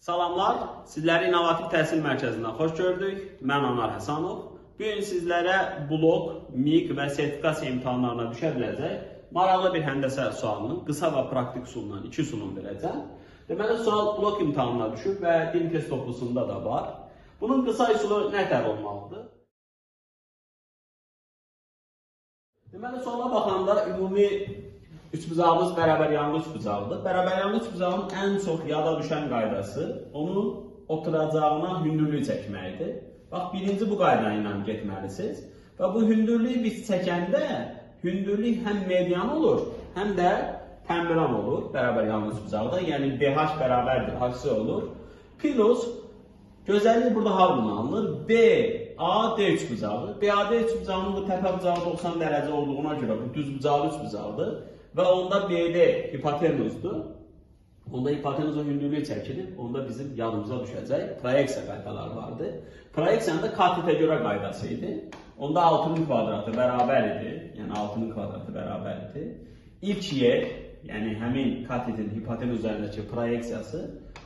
Salamlar, sizləri İnnovativ Təhsil Mərkəzindən xoş gördük. Mən Anar Həsanov. Bugün sizlərə blok, MIQ və sertifikasiya imtahanlarına düşə biləcək maraqlı bir həndəsə sualının qısa və praktik üsulundan 2 sunum verəcəm. Deməli, sual blok imtahanına düşüb və dil test toplusunda da var. Bunun qısa üsulu nətər olmalıdır? Deməli, suala baxanda ümumi üçbucağımız bərabər yanlı üçbucaqdır. Bərabər yanlı üçbucağın ən çox yada düşən qaydası onun oturacağına hündürlük çəkməkdir. Bax, birinci bu qayda ilə getməlisiniz. Və bu hündürlüyü biz çəkəndə hündürlük həm median olur, həm də tənviran olur bərabər yanlı üçbucaqda. Yəni BH bərabərdir, HC olur. Plus, gözəllik burada hardan alınır? BAD üçbucağı. BAD üçbucağının bu təpə bucağı 90 dərəcə olduğuna görə bu düz bucaqlı üçbucaqdır. Və onda BD hipotenuzdur. Onda hipotenuzun hündürlüyü çəkilir. Onda bizim yadımıza düşəcək proyeksiya qaydaları vardı. Proyeksiyanın da katitə görə qaydası idi. Onda 6'nın kvadratı bərabər idi. Yəni 6'nın kvadratı bərabər idi. İlk yer, yəni həmin katitin hipotenuz üzərindəki proyeksiyası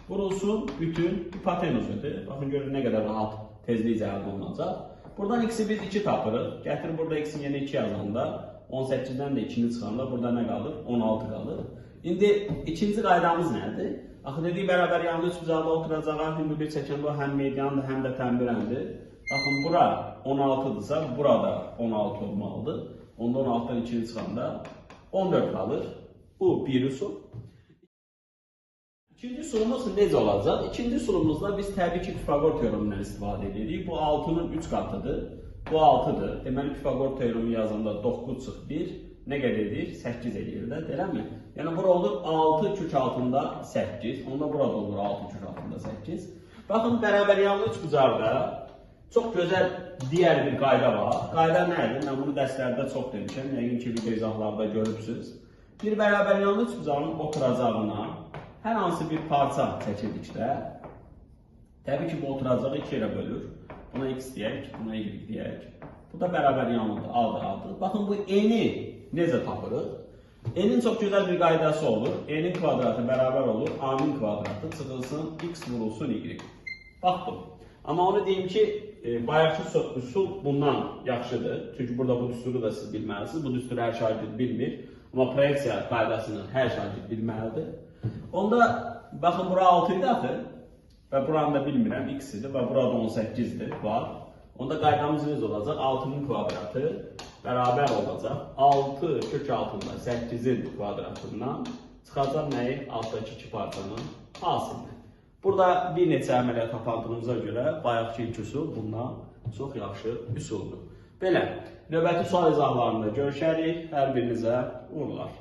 vurulsun bütün hipotenuzudur. Baxın görün nə qədər rahat tezliklə əldə olunacaq. Buradan x'i biz 2 tapırıq. Gətir burada x'in yerinə 2 yazanda 18'den de 2'ni çıxanda burada nə qalır? 16 qalır. İndi ikinci qaydamız nədir? Axı dedik bərabər yanlı üçbucaqda oturacağa hündürlük çəkən bu həm mediandır, həm də tənvirəndir. Baxın bura 16'dırsa burada 16 olmalıdır. Onda 16'dan 2'ni çıxanda 14 qalır. Bu bir üsul. İkinci üsulumuz necə olacaq? İkinci üsulumuzda biz təbii ki Pifagor teoremindən istifadə edirik. Bu 6'nın 3 qatıdır. Bu 6'dır. Deməli Pifagor teoremi yazanda 9 çıx 1 nə qədər edir? 8 edir də, eləmi? Yəni bura olur 6 kök altında 8. Onda burada olur 6 kök altında 8. Baxın, bərabər yanlı üçbucaqda çox gözəl digər bir qayda var. Qayda nədir? Mən bunu dərslərdə çox demişəm. Yəqin ki video izahlarda görürsünüz. Bir bərabər yanlı üçbucağın oturacağına hər hansı bir parça çəkildikdə təbii ki bu oturacağı 2 yerə bölür. Buna x deyək, buna y deyək. Bu da bərabər yanlıdır, A-dır, A-dır. Baxın, bu n-i necə tapırıq? N-in çox gözəl bir qaydası olur. N-in kvadratı bərabər olur, A-nın kvadratı çıxılsın, x vurulsun, y. Baxdım. Amma onu deyim ki, bayaqki üsul bundan yaxşıdır. Çünki burada bu düsturu da siz bilməlisiniz. Bu düsturu hər şagird bilmir. Amma proyeksiya qaydasını hər şagird bilməlidir. Onda, baxın, bura 6 idi axı. Və buranı da bilmirəm, x idi və burada 18'dir, var. Onda qaydamız necə olacaq? 6'nın kvadratı bərabər olacaq. 6 kök altında 8'in kvadratından çıxacaq nəyi? Altdakı 2 parçanın A-sını. Burada bir neçə əməliyyat tapandığımıza görə bayaqki ilk üsul bundan çox yaxşı üsuldur. Belə, növbəti sual izahlarında görüşərik. Hər birinizə uğurlar.